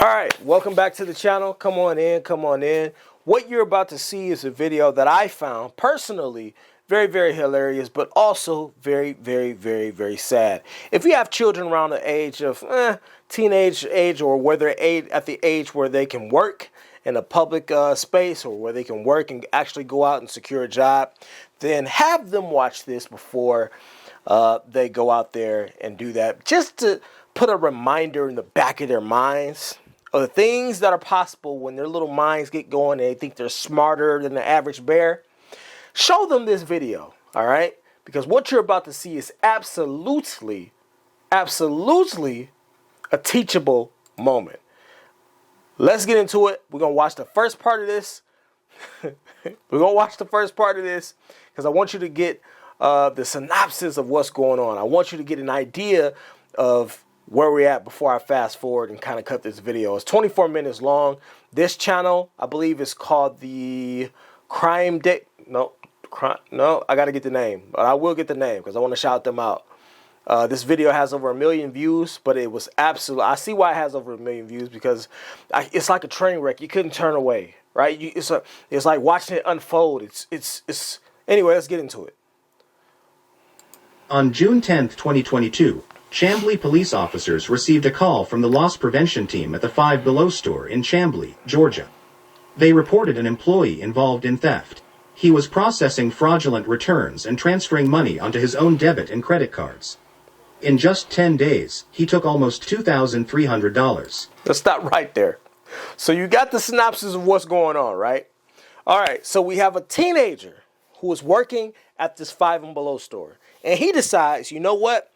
All right, welcome back to the channel. Come on in, come on in. What you're about to see is a video that I found personally very, very hilarious, but also very, very, very, very sad. If you have children around the age of teenage age, or where they're at the age where they can work in a public space, or where they can work and actually go out and secure a job, then have them watch this before they go out there and do that, just to put a reminder in the back of their minds of the things that are possible when their little minds get going and they think they're smarter than the average bear. Show them this video, all right? Because what you're about to see is absolutely a teachable moment. Let's get into it. We're going to watch the first part of this. We're going to watch the first part of this because I want you to get the synopsis of what's going on. I want you to get an idea of where we're at before I fast forward and kind of cut this video. It's 24 minutes long. This channel, I believe, is called the Crime Day. No, I got to get the name, but I will get the name because I want to shout them out. This video has over 1 million views, but it was I see why it has over 1 million views, because it's like a train wreck. You couldn't turn away, right? It's like watching it unfold. Anyway, let's get into it. On June 10th, 2022, Chamblee police officers received a call from the loss prevention team at the Five Below store in Chamblee, Georgia. They reported an employee involved in theft. He was processing fraudulent returns and transferring money onto his own debit and credit cards. In just 10 days, he took almost $2,300. Let's stop right there. So you got the synopsis of what's going on, right? All right, so we have a teenager who is working at this Five and Below store. And he decides, you know what?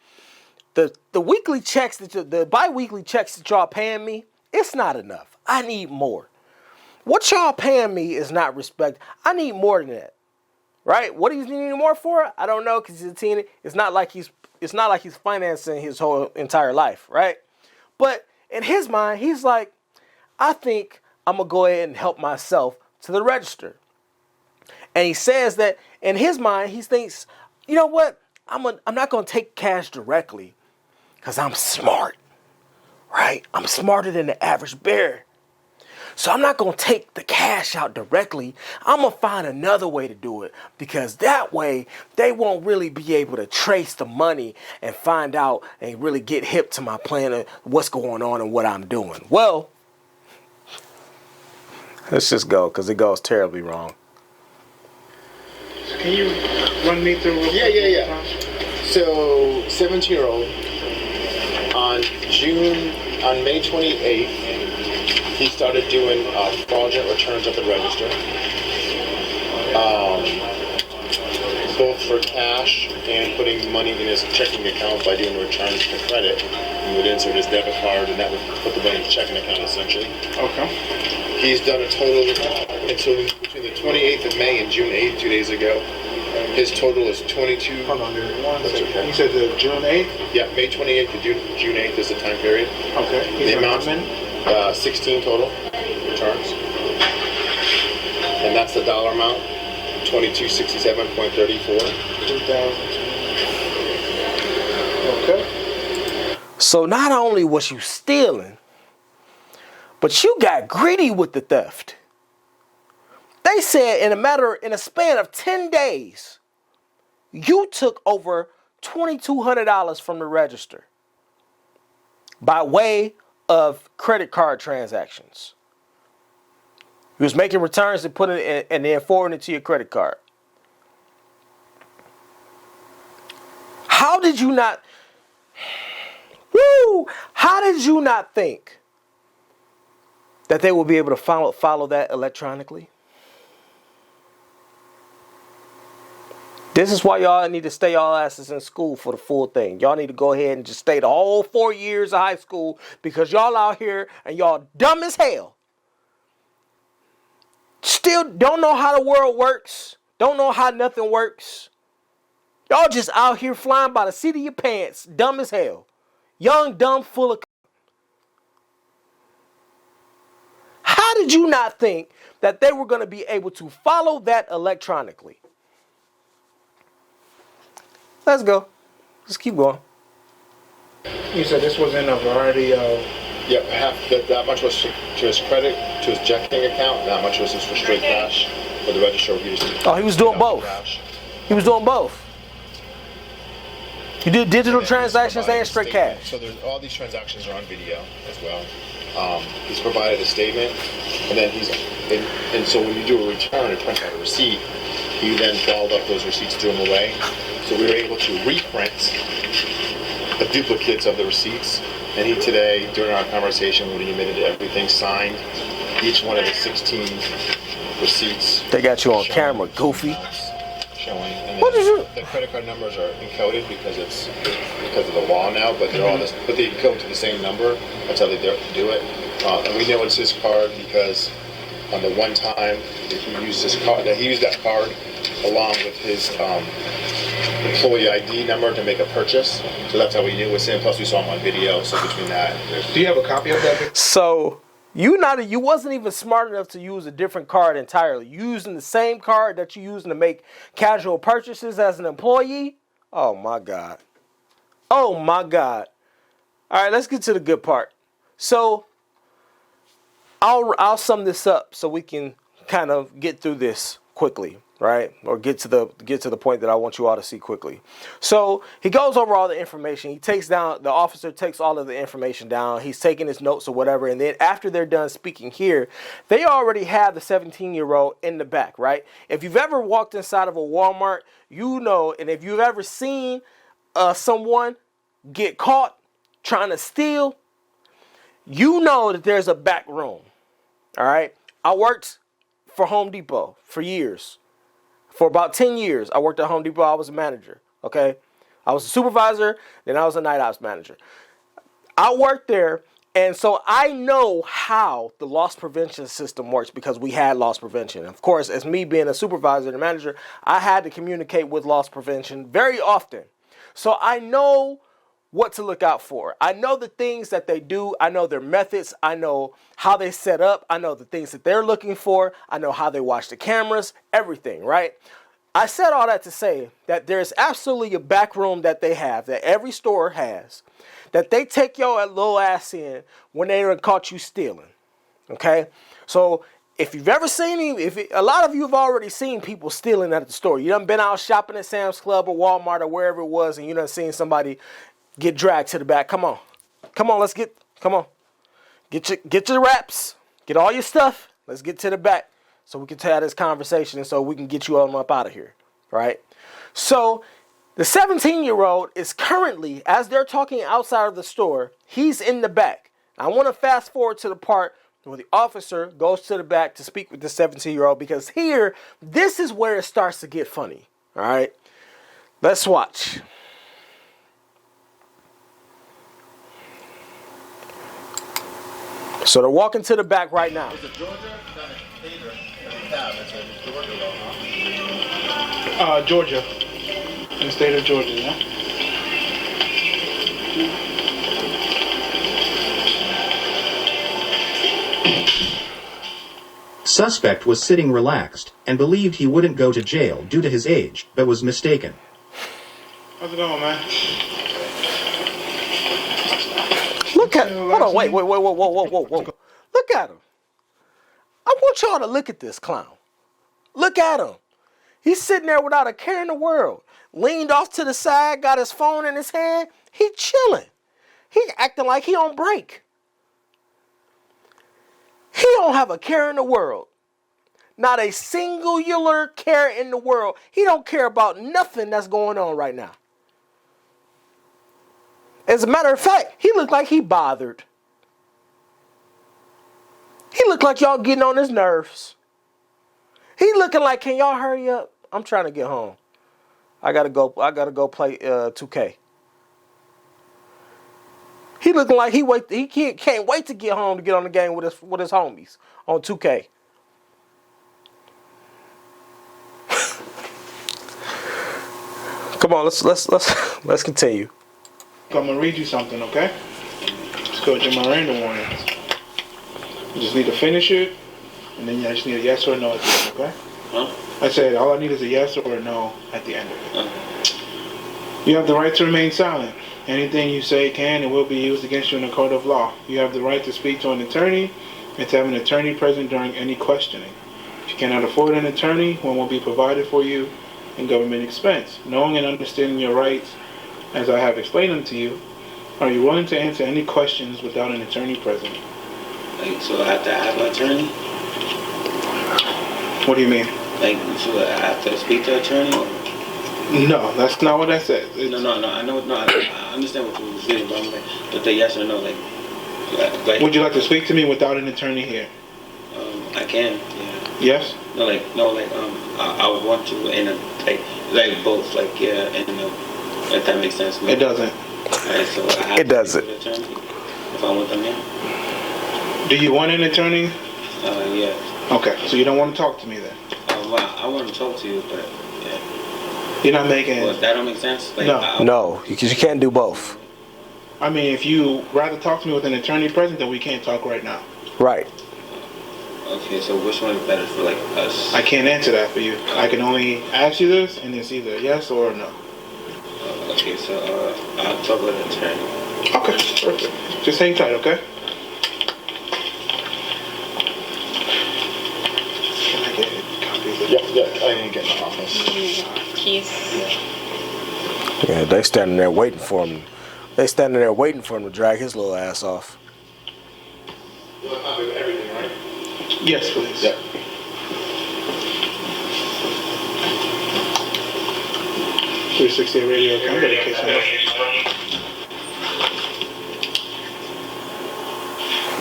The weekly checks, the bi-weekly checks that y'all paying me, it's not enough. I need more. What y'all paying me is not respect. I need more than that, right? What he's needing more for, I don't know, because he's a teen. It's not like he's financing his whole entire life, right? But in his mind, he's like, I think I'm gonna go ahead and help myself to the register. And he says that in his mind, he thinks, you know what? I'm not gonna take cash directly, because I'm smart, right? I'm smarter than the average bear. So I'm not going to take the cash out directly. I'm going to find another way to do it, because that way they won't really be able to trace the money and find out and really get hip to my plan of what's going on and what I'm doing. Well, let's just go, because it goes terribly wrong. Can you run me through? Yeah. So, 17-year-old on May 28th, he started doing fraudulent returns at the register, both for cash and putting money in his checking account by doing returns for credit. He would insert his debit card, and that would put the money in his checking account, essentially. Okay. He's done a total, between the 28th of May and June 8th, 2 days ago, his total is 22. Hold on, there. One second. Okay. You said the June 8th? Yeah, May 28th to June 8th is the time period. Okay. The amount, 16 total returns. And that's the dollar amount, $2267.34. 2000. Okay. So not only was you stealing, but you got greedy with the theft. They said in a span of 10 days, you took over $2,200 from the register by way of credit card transactions. You was making returns and putting it in, and then forwarding it to your credit card. How did you not think that they will be able to follow that electronically? This is why y'all need to stay y'all asses in school for the full thing. Y'all need to go ahead and just stay the whole 4 years of high school, because y'all out here and y'all dumb as hell. Still don't know how the world works. Don't know how nothing works. Y'all just out here flying by the seat of your pants, dumb as hell. Young, dumb, full of... How did you not think that they were going to be able to follow that electronically? Let's go. Let's keep going. You said this was in a variety of Yep, that much was to his credit, to his checking account. That much was just for straight cash. For the register, he was doing both. He was doing both. You did digital transactions and straight cash. So all these transactions are on video as well. He's provided a statement, and then and so when you do a return and print out a receipt, he then balled up those receipts, threw them away. So we were able to reprint the duplicates of the receipts. And he today, during our conversation, when he admitted to everything, signed each one of the 16 receipts. They got you on camera, goofy. Showing. And What did you? The credit card numbers are encoded because of the law now, but they're all this, but they encode to the same number. That's how they do it. And we know it's his card because on the one time that he used his card, that he used that card along with his employee ID number to make a purchase. So that's how we knew it was him. Plus we saw him on video. So between that, Do you have a copy of that? So you wasn't even smart enough to use a different card entirely. Using the same card that you using to make casual purchases as an employee. Oh my God. Oh my God. All right, let's get to the good part. So I'll sum this up so we can kind of get through this quickly, right? Or get to the point that I want you all to see quickly. So he goes over all the information. The officer takes all of the information down. He's taking his notes or whatever. And then after they're done speaking here, they already have the 17-year-old in the back, right? If you've ever walked inside of a Walmart, you know, and if you've ever seen someone get caught trying to steal, you know that there's a back room. All right. I worked for Home Depot for years. For about 10 years, I worked at Home Depot. I was a manager. Okay. I was a supervisor. Then I was a night ops manager. I worked there. And so I know how the loss prevention system works because we had loss prevention. Of course, as me being a supervisor and a manager, I had to communicate with loss prevention very often. So I know what to look out for. I know the things that they do. I know their methods. I know how they set up. I know the things that they're looking for. I know how they watch the cameras, everything, right? I said all that to say that there's absolutely a back room that they have, that every store has, that they take your little ass in when they done caught you stealing, okay? So if you've ever seen a lot of you have already seen people stealing at the store. You done been out shopping at Sam's Club or Walmart or wherever it was, and you done seen somebody get dragged to the back. Come on, come on. Get your wraps. Get all your stuff. Let's get to the back so we can have this conversation and so we can get you all up out of here, right? So the 17-year-old is currently, as they're talking outside of the store, he's in the back. I want to fast forward to the part where the officer goes to the back to speak with the 17-year-old because here, this is where it starts to get funny, all right? Let's watch. So they're walking to the back right now. is it Georgia? Georgia. In the state of Georgia, yeah? Suspect was sitting relaxed and believed he wouldn't go to jail due to his age, but was mistaken. How's it going, man? Look at him. Hold on, wait. Whoa. Look at him. I want y'all to look at this clown. Look at him. He's sitting there without a care in the world. Leaned off to the side, got his phone in his hand. He chilling. He acting like he on break. He don't have a care in the world. Not a singular care in the world. He don't care about nothing that's going on right now. As a matter of fact, he looked like he bothered. He looked like y'all getting on his nerves. He looking like, can y'all hurry up? I'm trying to get home. I gotta go play 2K. He looking like he can't wait to get home to get on the game with his homies on 2K. Come on, let's continue. I'm gonna read you something, okay? It's called your Miranda warning. You just need to finish it, and then you just need a yes or a no at the end, okay? Huh? I said all I need is a yes or a no at the end of it. You have the right to remain silent. Anything you say can and will be used against you in a court of law. You have the right to speak to an attorney and to have an attorney present during any questioning. If you cannot afford an attorney, one will be provided for you in government expense. Knowing and understanding your rights, as I have explained them to you, are you willing to answer any questions without an attorney present? Like, so I have to have an attorney? What do you mean? Like, so I have to speak to an attorney? Or? No, that's not what I said. No, I know, no, I understand what you were saying, but I'm like, but the yes or no, like. Would you like to speak to me without an attorney here? I can, yeah. Yes? No, I would want to, and like both, like, yeah, and if that makes sense. It doesn't. Alright, so I have It doesn't. To speak to an attorney if I want them in. Do you want an attorney? Yeah. Okay, so you don't want to talk to me then? Well, I want to talk to you, but yeah. You're not making... Well, that don't make sense? Like, No. No, because you can't do both. I mean, if you rather talk to me with an attorney present, then we can't talk right now. Right. Okay, so which one is better for, like, us? I can't answer that for you. I can only ask you this, and it's either yes or no. Okay, so I'll talk with an attorney. Okay, perfect. Just hang tight, okay? Can I get copies of Yeah, I didn't get in the office. Keys. Yeah, they standing there waiting for him. They standing there waiting for him to drag his little ass off. You want a copy of everything, right? Yes, please. Yeah. .360 radio camera dedication.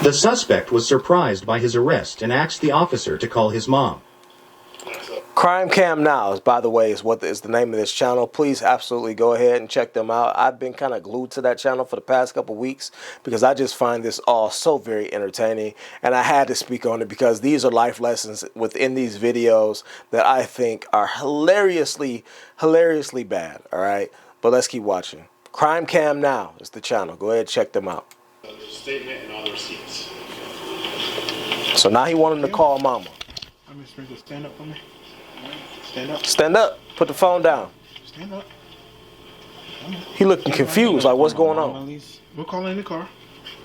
The suspect was surprised by his arrest and asked the officer to call his mom. Crime Cam Now, by the way, is what is the name of this channel. Please absolutely go ahead and check them out. I've been kind of glued to that channel for the past couple weeks because I just find this all so very entertaining, and I had to speak on it because these are life lessons within these videos that I think are hilariously bad. All right, but let's keep watching. Crime Cam Now is the channel. Go ahead and check them out. Statement and all the receipts. So now he wanted to call mama. I'm Mr. Sprinkle, stand up for me. Stand up. Stand up. Put the phone down. Stand up. He looking confused, like what's going on? We're calling the car.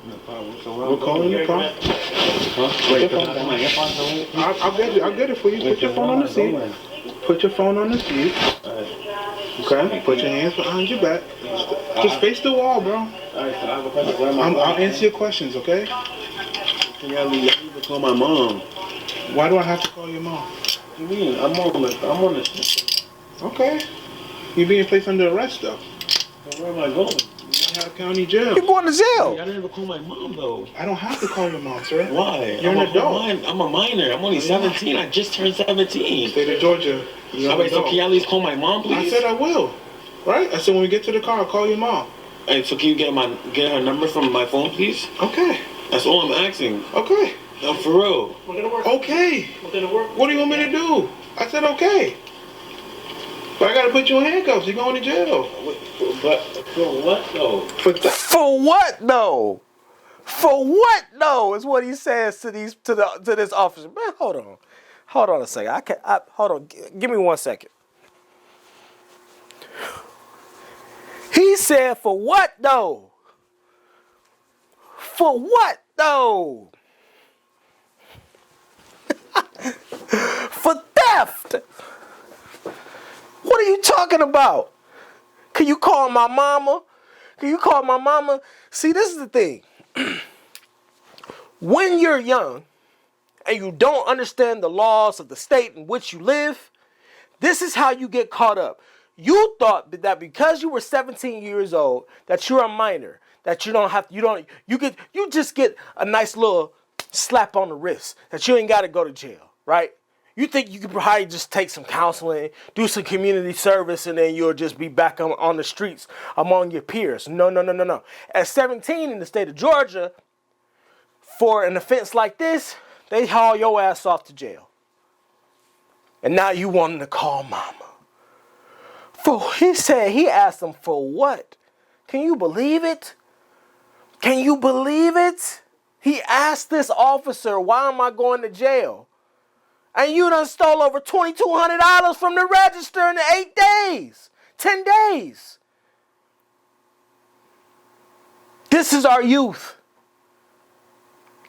We're calling the car. I'll get it for you. Put your phone on the seat. Put your phone on the seat. Okay? Put your hands behind your back. Just face the wall, bro. I'll answer your questions, okay? Call my mom. Why do I have to call your mom? What do you mean? I'm on the... Okay. You're being placed under arrest, though. Where am I going? Cobb County Jail. You're going to jail. I didn't even call my mom, though. I don't have to call your mom, sir. Why? You're an adult. I'm a minor. I'm only 17. I just turned 17. State of Georgia. So can you at least call my mom, please? I said I will. Right? I said when we get to the car, I'll call your mom. Hey, so can you get her number from my phone, please? Okay. That's all I'm asking. Okay. No, for real. We're gonna work. Okay. We're gonna work. What do you want me to do? I said okay. But I gotta put you in handcuffs. You're going to jail. But for what though? For what though? For what though? Is what he says to this officer. Man, hold on a second. Hold on. Give me 1 second. He said, for what though? For what though? For theft. What are you talking about? Can you call my mama? Can you call my mama? See, this is the thing. When you're young and you don't understand the laws of the state in which you live, this is how you get caught up. You thought that because you were 17 years old, that you're a minor, that you just get a nice little slap on the wrist, that you ain't got to go to jail, right? You think you could probably just take some counseling, do some community service, and then you'll just be back on the streets among your peers. No. At 17 in the state of Georgia, for an offense like this, they haul your ass off to jail. And now you want to call mama. He asked them for what? Can you believe it? Can you believe it? He asked this officer, why am I going to jail? And you done stole over $2,200 from the register in 8 days. 10 days. This is our youth.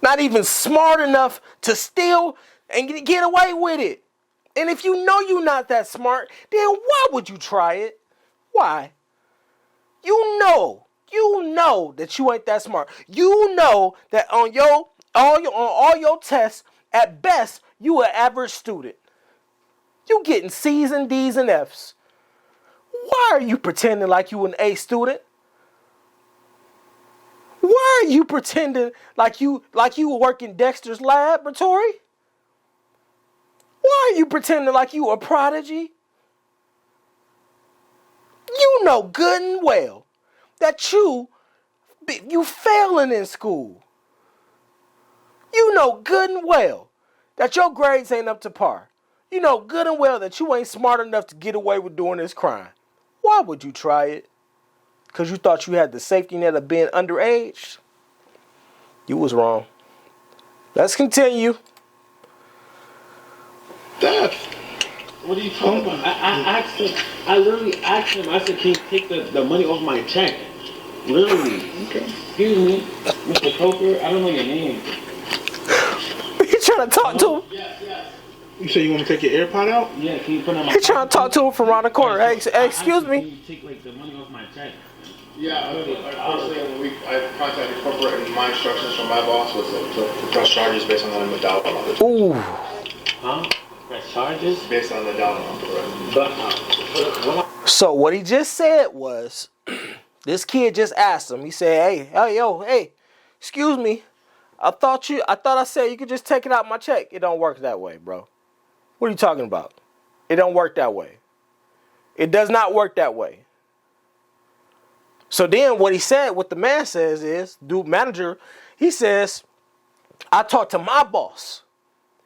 Not even smart enough to steal and get away with it. And if you know you're not that smart, then why would you try it? Why? You know that you ain't that smart. You know that on all your tests, at best, you an average student. You getting C's and D's and F's. Why are you pretending like you an A student? Why are you pretending like you work in Dexter's laboratory? Why are you pretending like you a prodigy? You know good and well that you failing in school. You know good and well that your grades ain't up to par. You know good and well that you ain't smart enough to get away with doing this crime. Why would you try it? Because you thought you had the safety net of being underage? You was wrong. Let's continue. Dad, what are you talking about? I asked him, I literally asked him, I said, can you take the money off my check? Literally. Okay. Excuse me, Mr. Coker, I don't know your name. You trying to talk to him? Yes. You say you want to take your AirPod out? Yeah, can you put on my You trying to talk to him from around the corner? Hey, excuse Can me. you take like the money off my check? Yeah, unfortunately, I contacted corporate, and my instructions from my boss was to press charges based on the medallion amount. Ooh. Huh? Press charges? Based on the medallion amount, correct? So what he just said was, this kid just asked him. He said, "Hey, excuse me. I thought I said you could just take it out my check. It don't work that way, bro. What are you talking about? It don't work that way. It does not work that way." So then what the man says is, manager, he says, "I talked to my boss,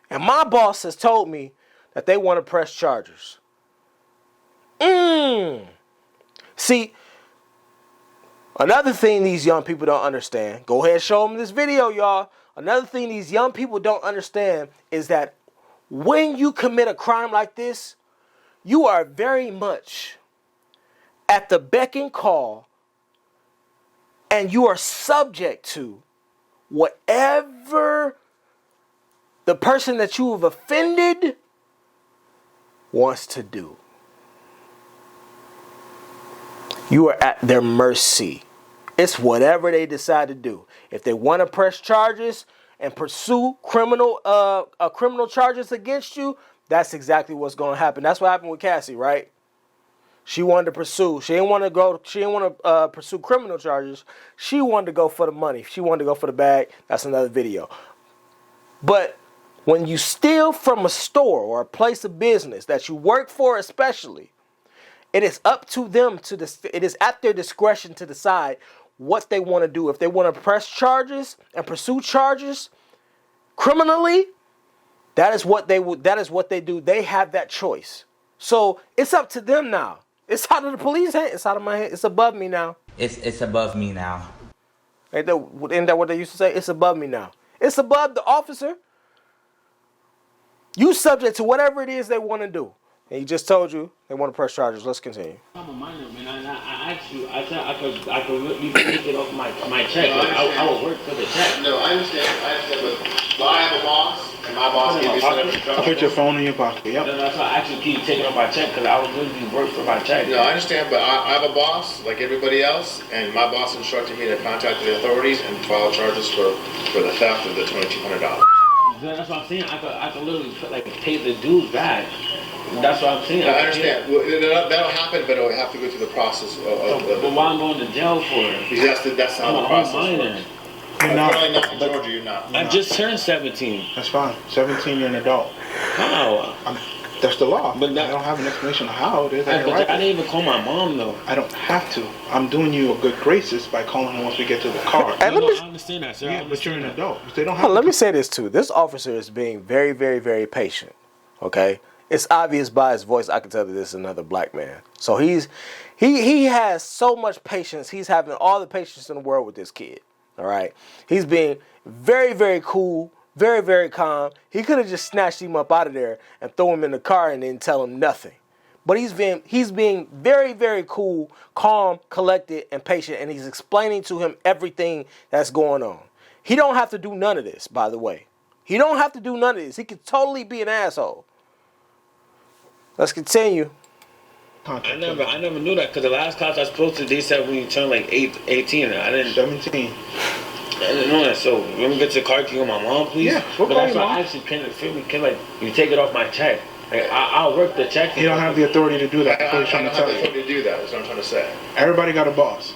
and my boss has told me that they want to press charges." See, another thing these young people don't understand, go ahead and show them this video, y'all. Another thing these young people don't understand is that when you commit a crime like this, you are very much at the beck and call, and you are subject to whatever the person that you have offended wants to do. You are at their mercy. It's whatever they decide to do. If they want to press charges and pursue criminal charges against you, that's exactly what's going to happen. That's what happened with Cassie, right? She wanted to pursue. She didn't want to pursue criminal charges. She wanted to go for the money. She wanted to go for the bag. That's another video. But when you steal from a store or a place of business that you work for, especially, it is up to them it is at their discretion to decide what they want to do. If they want to press charges and pursue charges criminally, that is what they do. They have that choice. So it's up to them now. It's out of the police hand. It's out of my hand. It's above me now. It's above me now. Ain't that what they used to say? It's above me now. It's above the officer. You subject to whatever it is they want to do. And he just told you they want to press charges. Let's continue. I'm a minor, man. I asked you. I said I could you could take it off my check. No, like, I would work for the check. No, I understand, but I have a boss, and my boss gave me some instructions. I put your phone in your pocket. Yep. That's why I actually keep taking off my check because I was literally work for my check. No, I understand, but I have a boss, like everybody else, and my boss instructed me to contact the authorities and file charges for the theft of the $2,200. That's what I'm saying. I could literally pay the dues back. That's what I'm saying. I understand. Well, that'll happen, but it'll have to go through the process of but why I'm going to jail for it? Because that's how the process works. You're not. Apparently not in Georgia, you're not. I just turned 17. That's fine. 17, you're an adult. How? That's the law. But I don't have an explanation of how it is. I didn't even call my mom though. I don't have to. I'm doing you a good graces by calling her once we get to the car. And I understand that, sir. Yeah, but you're an adult. They don't have. Let me say this too. This officer is being very, very, very patient. Okay? It's obvious by his voice. I can tell that this is another black man. So he has so much patience. He's having all the patience in the world with this kid. All right? He's being very, very cool, very, very calm. He could have just snatched him up out of there and throw him in the car and didn't tell him nothing. But he's being very, very cool, calm, collected, and patient, and he's explaining to him everything that's going on. He don't have to do none of this, by the way. He don't have to do none of this. He could totally be an asshole. Let's continue. I never knew that because the last class I was supposed to, they said when you turn like 18, I didn't. 17. I didn't know that. So when we get to the car, can you go with my mom, please? Yeah, we'll but call that's your why mom. I actually can like you take it off my check. Like I'll work the check. You don't have the authority to do that. I That's what he's trying don't to have tell the you. authority to do that. That's what I'm trying to say. Everybody got a boss.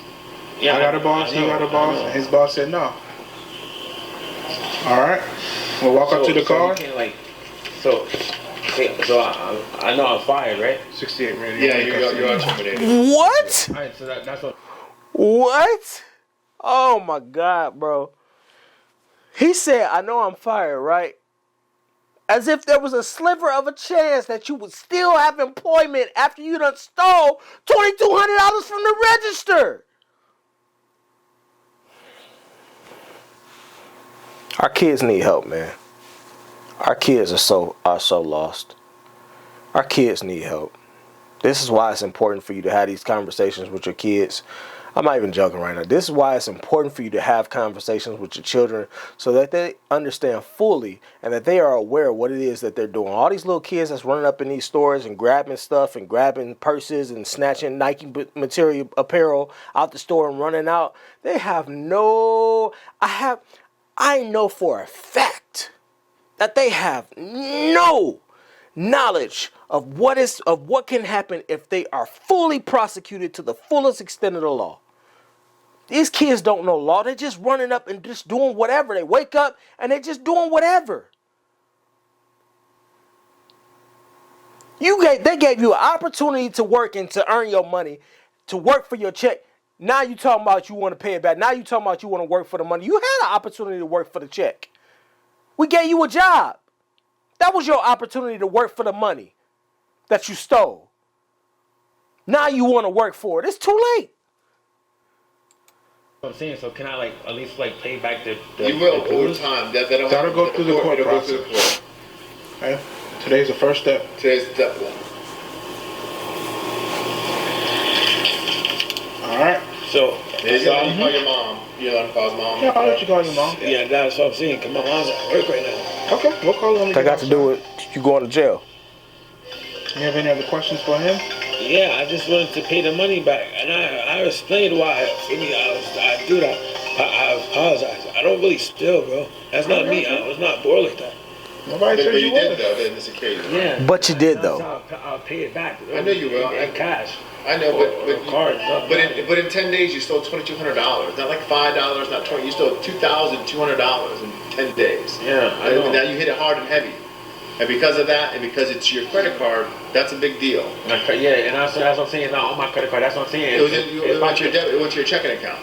Yeah, I got a boss. I He know, got a boss. I know. And his boss said no. All right. We'll walk up to the car. So you can't, like, so I know I'm fired, right? 68 radio. Yeah, you're terminated. What? All right, so that's what. What? Oh my God, bro. He said, I know I'm fired, right? As if there was a sliver of a chance that you would still have employment after you done stole $2,200 from the register. Our kids need help, man. Our kids are so lost. Our kids need help. This is why it's important for you to have these conversations with your kids. I'm not even joking right now. This is why it's important for you to have conversations with your children so that they understand fully and that they are aware of what it is that they're doing. All these little kids that's running up in these stores and grabbing stuff and grabbing purses and snatching Nike material apparel out the store and running out, they have I know for a fact that they have no knowledge of what can happen if they are fully prosecuted to the fullest extent of the law. These kids don't know law. They're just running up and just doing whatever. They wake up and they're just doing whatever. They gave you an opportunity to work and to earn your money, to work for your check. Now you talking about you want to pay it back. Now you talking about you want to work for the money. You had an opportunity to work for the check. We gave you a job. That was your opportunity to work for the money that you stole. Now you want to work for it. It's too late. I'm saying, so can I like at least like pay back the You will the over dues? time. That'll go through the court It'll go through the process. court. Okay. Today's the first step. Today's step one. All right. So You call your mom. You let him call his mom. Yeah, I'll let you call your mom. yeah, that's what I'm saying. Cause my mom's at work right now. Okay. We'll call him. That got to do with you going to jail. You have any other questions for him? Yeah, I just wanted to pay the money back, and I explained why. I do that. I apologize. I don't really steal, bro. That's not me. I was not born like that. Nobody But said you you did would. though. Then this occasion. Yeah. But you did, though. I'll pay it back. I know you will. In cash. I know, but cards. but in 10 days you stole $2,200. Not like $5, not 20. You stole $2,200 in 10 days. Yeah, I know. And now you hit it hard and heavy. And because of that, and because it's your credit card, that's a big deal. Yeah, and that's what I'm saying. It's not on my credit card. That's what I'm saying. It went to your checking account.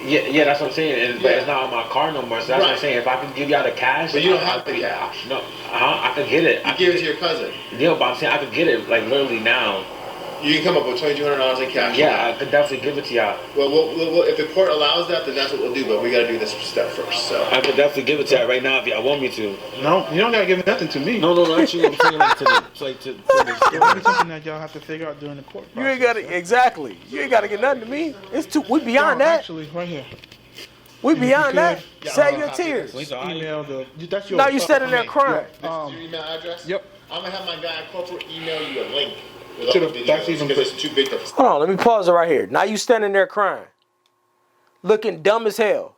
Yeah, that's what I'm saying. But it's not on my card no more. So that's what I'm saying. If I could give y'all the cash, But you don't have the cash. No, I could get it. You give it to your cousin. Yeah, but I'm saying I could get it like literally now. You can come up with $2,200 in cash. Yeah, I could definitely give it to y'all. Well, if the court allows that, then that's what we'll do. But we got to do this step first. So I could definitely give it to y'all right now if y'all want me to. No, you don't gotta give nothing to me. No, actually, I'm saying like to the It'll be something that y'all have to figure out during the court process. You ain't got to, exactly. You ain't got to get nothing to me. We beyond No, that. Actually, right here. We beyond that. could, Save your tears. Email that's your. Now you sitting there crying. this is your email address. Yep. I'm gonna have my guy at corporate email you a link. With To all the- videos that's even because it's too big to. Hold on, let me pause it right here. Now you standing there crying. Looking dumb as hell.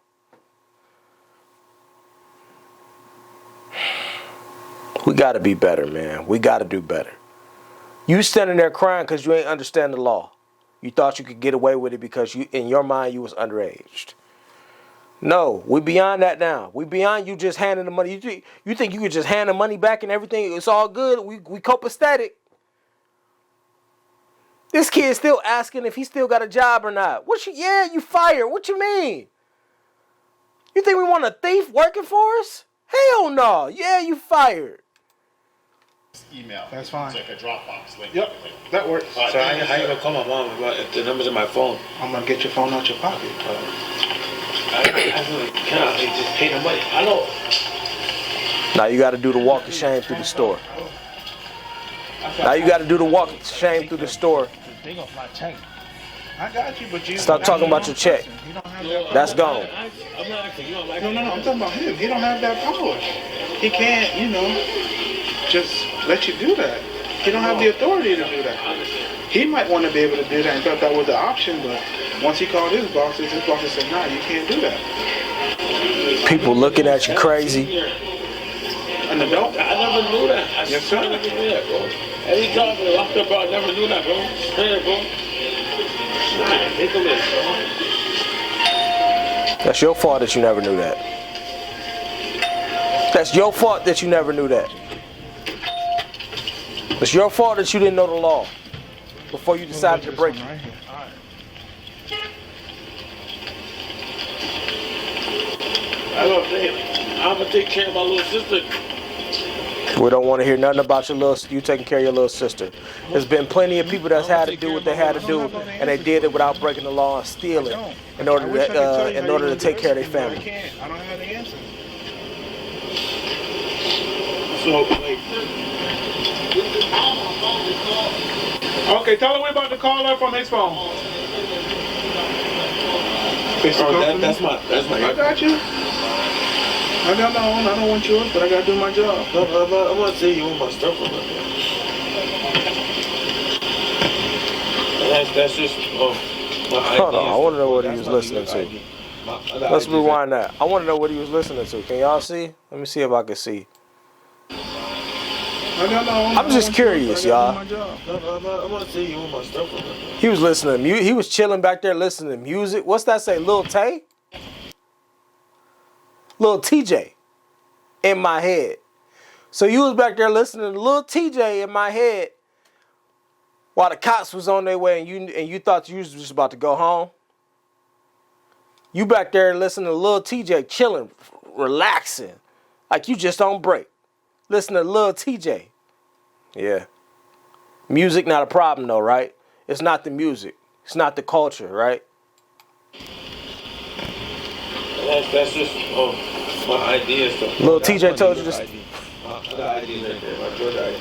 We got to be better, man. We got to do better. You standing there crying because you ain't understand the law. You thought you could get away with it because in your mind you was underaged. No, we beyond that now. We beyond you just handing the money. You think you could just hand the money back and everything? It's all good. We copacetic. This kid's still asking if he still got a job or not. You fired. What you mean? You think we want a thief working for us? Hell no. Yeah, you fired. Email. That's fine. It's like a Dropbox link. Yep, that works. So how you gonna call my mom if the number's in my phone? I'm gonna get your phone out your pocket. I really can't just pay the money. I know. Now you got to do the walk of shame through the store. Now you got to do the walk of shame through the store. They gonna fly check. I got you, but you Stop talking about your check. You don't have that. That's gone. I'm not asking you. Like, No, I'm talking about him. He don't have that power. He can't, just let you do that. He don't have the authority to do that. He might want to be able to do that and thought that was the option, but once he called his bosses said, nah, you can't do that. People looking at you crazy. An adult? I never knew that. Yes, sir. I never knew that, bro. Anytime I locked up, I never knew that, bro. Hey, bro. Nah, take a look, bro. That's your fault that you never knew that. That's your fault that you never knew that. It's your fault that you didn't know the law before you decided to break it. Right here. All right. I love him. I'm gonna take care of my little sister. We don't want to hear nothing about you taking care of your little sister. There's been plenty of people that's had to do what they had to do, and they did it without breaking the law and stealing in order to take care of their I family. can't. I don't have the answer. So, like, Okay, tell her we're about to call her from his phone. that's my. I got you. I got my own. I don't want yours, but I gotta do my job. I'm gonna say you want my stuff from it. That's just my Hold on, I want to know what he That's was my listening to. ID. My other Let's ID. rewind that. I want to know what he was listening to. Can y'all see? Let me see if I can see. I got my own. I'm just curious, y'all. I'm gonna say you want my stuff from it. He was listening to music. He was chilling back there listening to music. What's that say? Lil Tay? Lil TJ in my head. So you was back there listening to Lil TJ in my head while the cops was on their way and you thought you was just about to go home. You back there listening to Lil TJ chilling, relaxing, like you just on break. Listen to Lil TJ. Yeah. Music not a problem though, right? It's not the music. It's not the culture, right? That's just my ideas. Lil TJ told you this. My other ID right there. My Georgia ID.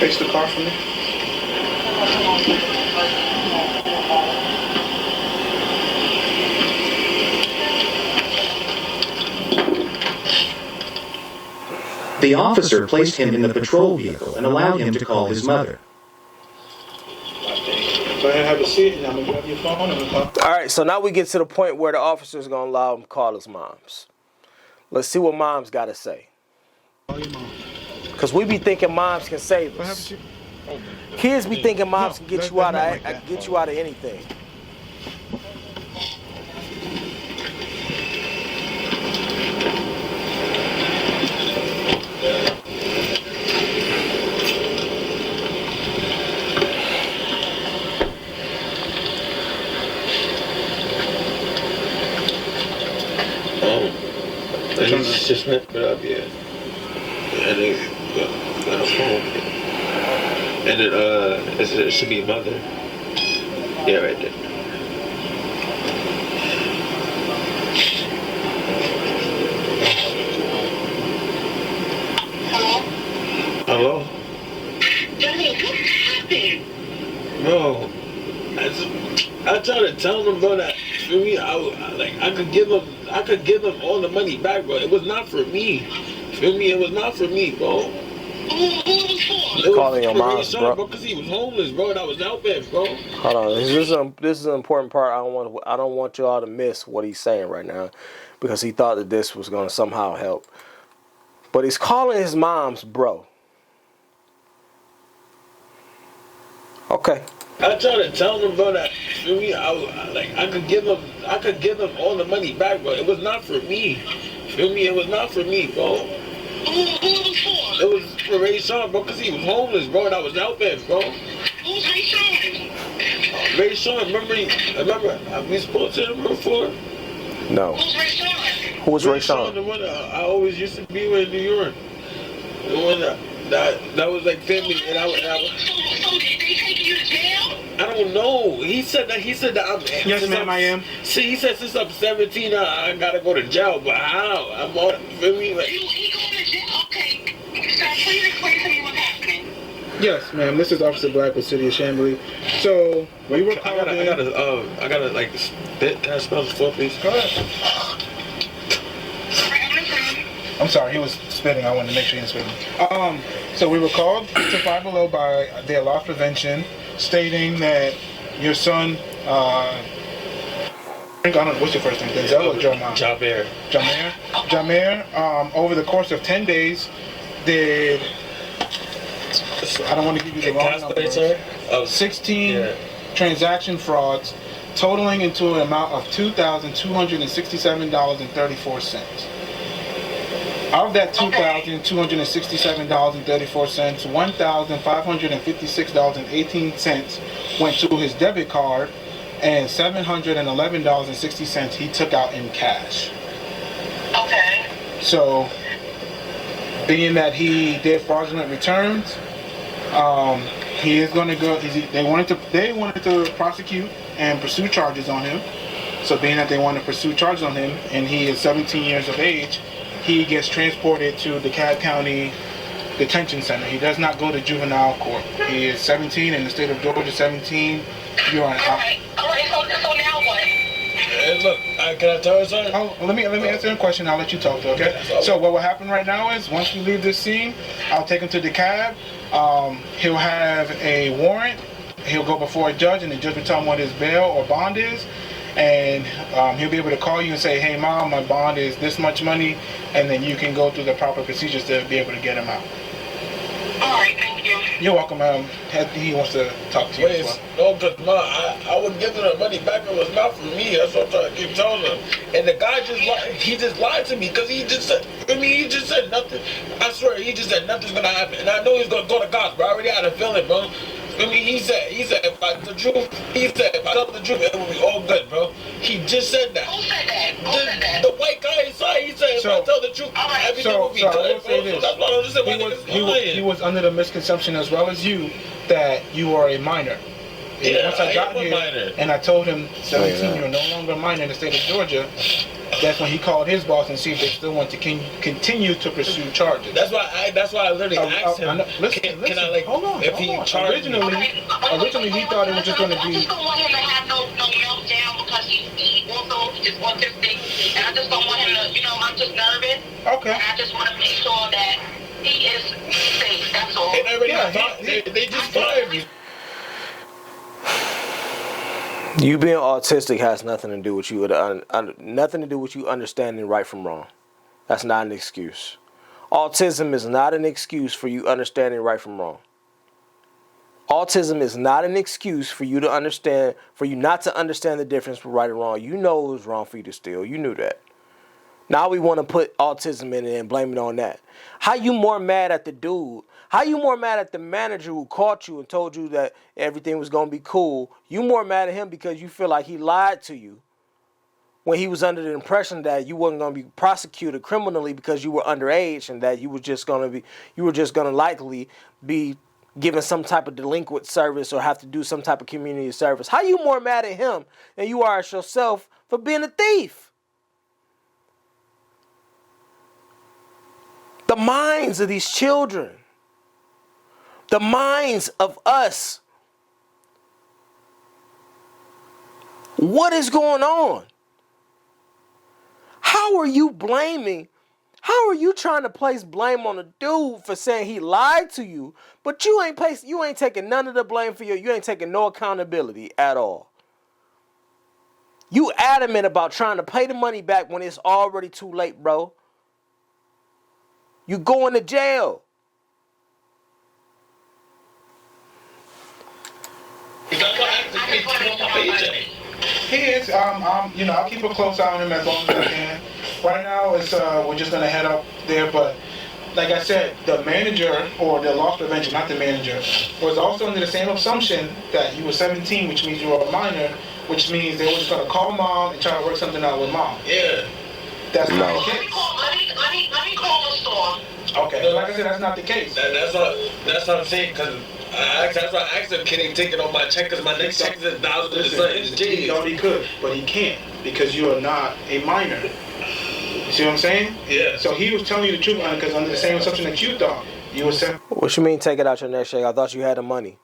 Face the car for me. The officer placed him in the patrol vehicle and allowed him to call his mother. Go ahead and have a seat, and I'm gonna grab your phone and we'll talk. All right, so now we get to the point where the officer's gonna allow him to call his moms. Let's see what moms gotta say. Call your mom. Cause we be thinking moms can save What us. happened to you? Kids be thinking moms can get that's you out not of like that. get you out of anything. It's just not good up yet. And it got a phone. And it should be mother. Yeah, right there. Hello? Bro, I try to tell them, bro, that for me, I could give them all the money back, bro. It was not for me. Feel me? It was not for me, bro. It Calling your moms, bro. Because he was homeless, bro. And I was out there, bro. Hold on, this is an important part. I don't want y'all to miss what he's saying right now, because he thought that this was gonna somehow help. But he's calling his moms, bro. Okay. I try to tell them, bro, that for me, I could give them all the money back, bro. It was not for me. Feel me? It was not for me, bro. It was for Ray Sean, bro, because he was homeless, bro, and I was out there, bro. Who's Ray Sean? Ray Sean, remember, we spoke to him before? No. Who's Ray Sean? Who was Ray Sean? The one I always used to be with in New York. The one that was like family, and I was. So did they take you to jail? I don't know. He said that I'm. Yes, ma'am, I am. See, he said since I'm 17, I gotta go to jail. But how? I'm on. Feel me? Like, He going to jail? Okay. please explain to me what's happening? Yes, ma'am. This is Officer Black with City of Chambly. So we were called in. I gotta like spit. Can I smell the floor, please? Go ahead. I'm sorry, he was spitting. I wanted to make sure he was spitting. So we were called to Five Below by their loss prevention, stating that your son, I don't know, what's your first name, Denzel or Jeremiah? Jameer, over the course of 10 days, did, I don't want to give you the wrong numbers, 16 transaction frauds, totaling into an amount of $2,267.34. Of that $2,267.34, $1,556.18 went to his debit card, and $711.60 he took out in cash. Okay. So, being that he did fraudulent returns, he is going to go. They wanted to prosecute and pursue charges on him. So, being that they want to pursue charges on him, and he is 17 years of age, he gets transported to the Cobb County Detention Center. He does not go to juvenile court. He is 17 in the state of Georgia. 17. You are an All right. So now what? Hey, look, can I tell you something? Oh, let me answer your question. I'll let you talk, okay? So what will happen right now is once we leave this scene, I'll take him to the cab. He'll have a warrant. He'll go before a judge, and the judge will tell him what his bail or bond is. And he'll be able to call you and say, hey, Mom, my bond is this much money, and then you can go through the proper procedures to be able to get him out. All right, thank you. You're welcome. He wants to talk to you as well. No, because I would give him the money back. It was not for me. That's what I'm trying to keep telling him. And the guy just lied to me because he just said nothing. I swear, he just said nothing's going to happen. And I know he's going to go to cops, bro. I already had a feeling, bro. He said if I tell the truth, it will be all good, bro. He just said that. Who said that? The white guy inside, he said if I tell the truth, everything will be good, I will say bro. this. So that's why I understand why niggas lying. He was under the misconception as well as you that you are a minor. Yeah, once I got here and I told him 17, you're no longer a minor in the state of Georgia, that's when he called his boss and see if they still want to continue to pursue charges. That's why I literally asked him. Listen, can I hold on. Originally he thought it was just going to be. I just don't want him to have no meltdown because he just wants this thing, and I just don't want him to. I'm just nervous. Okay. And I just want to make sure that he is safe. That's all. And they just fired me. You being autistic has nothing to do with you understanding right from wrong. That's not an excuse. Autism is not an excuse for you understanding right from wrong. Autism is not an excuse for you not to understand the difference between right and wrong. You know it was wrong for you to steal. You knew that. Now we want to put autism in it and blame it on that. How you more mad at the dude? How you more mad at the manager who caught you and told you that everything was going to be cool? You more mad at him because you feel like he lied to you when he was under the impression that you wasn't going to be prosecuted criminally because you were underage and that you were just going to likely be given some type of delinquent service or have to do some type of community service. How you more mad at him than you are at yourself for being a thief? The minds of these children. The minds of us. What is going on? How are you blaming? How are you trying to place blame on a dude for saying he lied to you, but you ain't taking none of the blame for you ain't taking no accountability at all. You adamant about trying to pay the money back when it's already too late, bro. You going to jail. He is. I'll keep a close eye on him as long as I can. Right now, we're just gonna head up there. But like I said, the manager or the loss prevention, not the manager, was also under the same assumption that you were 17, which means you were a minor, which means they were just gonna call mom and try to work something out with mom. Yeah. That's not the Let case. me call the store. Okay. Like I said, that's not the case. That's what I'm saying. Because that's why I asked him, can he take it on my check? Because my next check is $1,000. He thought he could, but he can't because you are not a minor. You see what I'm saying? Yeah. So he was telling you the truth because under the same assumption that you thought. You was sent. What you mean take it out your next check? I thought you had the money.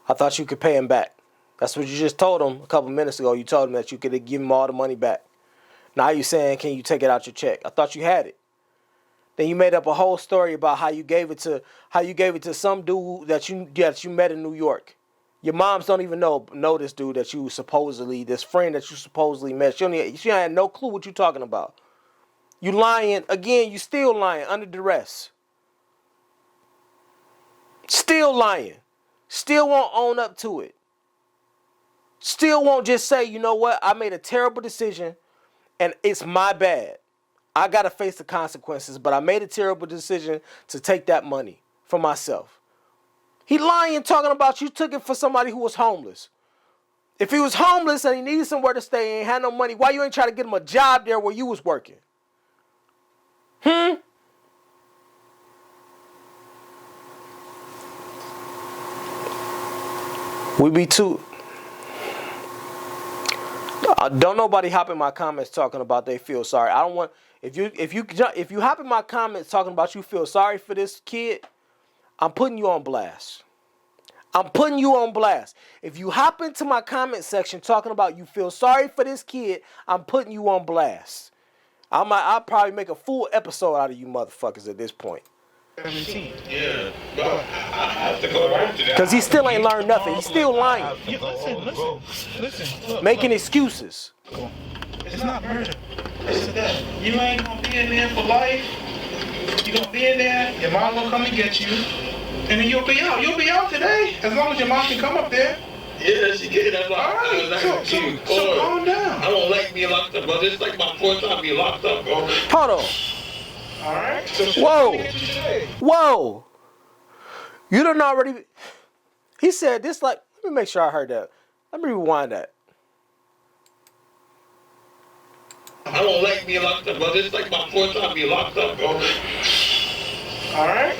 I thought you could pay him back. That's what you just told him a couple minutes ago. You told him that you could give him all the money back. Now you saying, can you take it out your check? I thought you had it. Then you made up a whole story about how you gave it to some dude that you met in New York. Your moms don't even know this dude that you supposedly, this friend that you supposedly met. She had no clue what you're talking about. You lying again. You still lying under duress. Still lying. Still won't own up to it. Still won't just say, you know what, I made a terrible decision and it's my bad. I got to face the consequences, but I made a terrible decision to take that money for myself. He lying, talking about you took it for somebody who was homeless. If he was homeless and he needed somewhere to stay and ain't had no money, why you ain't try to get him a job there where you was working? We be too. Don't nobody hop in my comments talking about they feel sorry. I don't want if you hop in my comments talking about you feel sorry for this kid, I'm putting you on blast. I'm putting you on blast. If you hop into my comment section talking about you feel sorry for this kid, I'm putting you on blast. I'll probably make a full episode out of you motherfuckers at this point. 17. Yeah, but I have to go back to that. Because he still ain't learned nothing. He's still lying. Listen. Making excuses. It's not murder. It's that. You ain't gonna be in there for life. You gonna be in there. Your mom gonna come and get you, and then you'll be out. You'll be out today as long as your mom can come up there. Yeah, she get that locked up. Alright, so calm down. I don't like being locked up, bro. This is like my fourth time being locked up, bro. Hold on. Alright. So Whoa. You done already. He said this like. Let me make sure I heard that. Let me rewind that. I don't like being locked up, bro. This is like my fourth time being locked up, bro. Alright.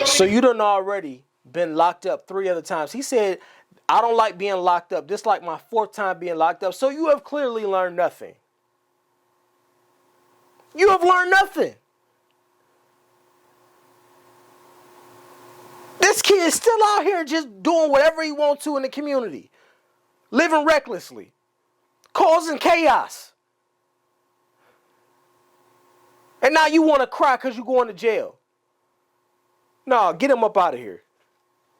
So you done already been locked up 3 other times. He said, I don't like being locked up. This is like my 4th time being locked up. So you have clearly learned nothing. You have learned nothing. This kid is still out here just doing whatever he wants to in the community. Living recklessly. Causing chaos. And now you want to cry because you're going to jail. No, get him up out of here.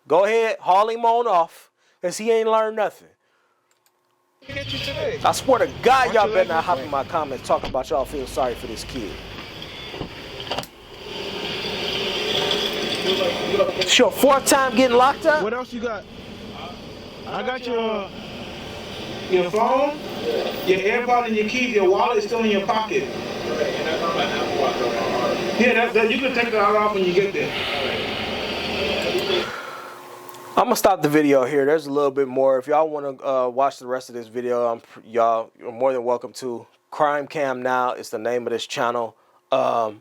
Go ahead, haul him on off, because he ain't learned nothing. I swear to God, y'all better not hop in my comments talking about y'all feel sorry for this kid. It's your 4th time getting locked up? What else you got? I got your phone, your AirPod, and your keys. Your wallet is still in your pocket. Yeah, that you can take that off when you get there. I'm gonna stop the video here. There's a little bit more. If y'all want to watch the rest of this video, y'all are more than welcome to. Crime Cam Now is the name of this channel. But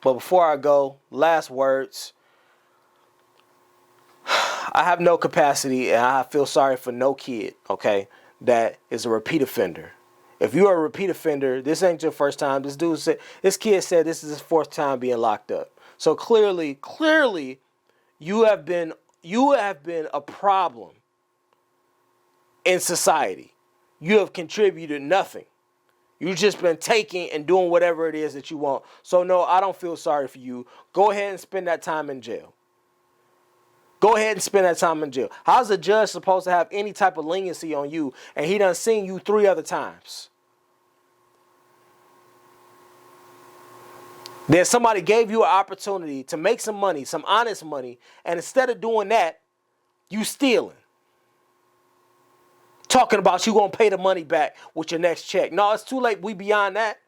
before I go, last words. I have no capacity, and I feel sorry for no kid, okay, that is a repeat offender. If you are a repeat offender, this ain't your first time. This kid said this is his 4th time being locked up. So clearly, you have been a problem in society. You have contributed nothing. You've just been taking and doing whatever it is that you want. So no, I don't feel sorry for you. Go ahead and spend that time in jail. Go ahead and spend that time in jail. How's a judge supposed to have any type of leniency on you and he done seen you 3 other times? Then somebody gave you an opportunity to make some money, some honest money, and instead of doing that, you stealing. Talking about you gonna pay the money back with your next check. No, it's too late. We beyond that.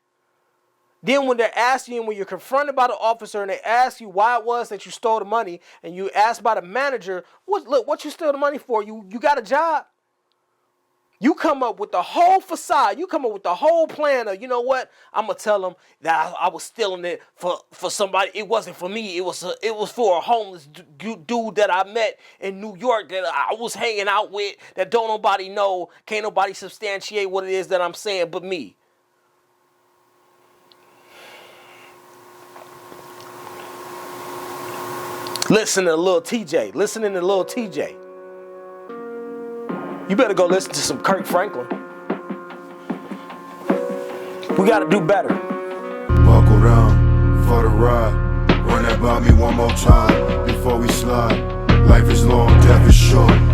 Then when they're asking you, when you're confronted by the officer and they ask you why it was that you stole the money, and you asked by the manager, what you stole the money for? You got a job? You come up with the whole facade. You come up with the whole plan of, you know what? I'm going to tell them that I was stealing it for somebody. It wasn't for me. It was for a homeless dude that I met in New York that I was hanging out with that don't nobody know. Can't nobody substantiate what it is that I'm saying but me. Listening to Lil TJ. You better go listen to some Kirk Franklin. We gotta do better. Buckle down for the ride. Run that by me one more time before we slide. Life is long, death is short.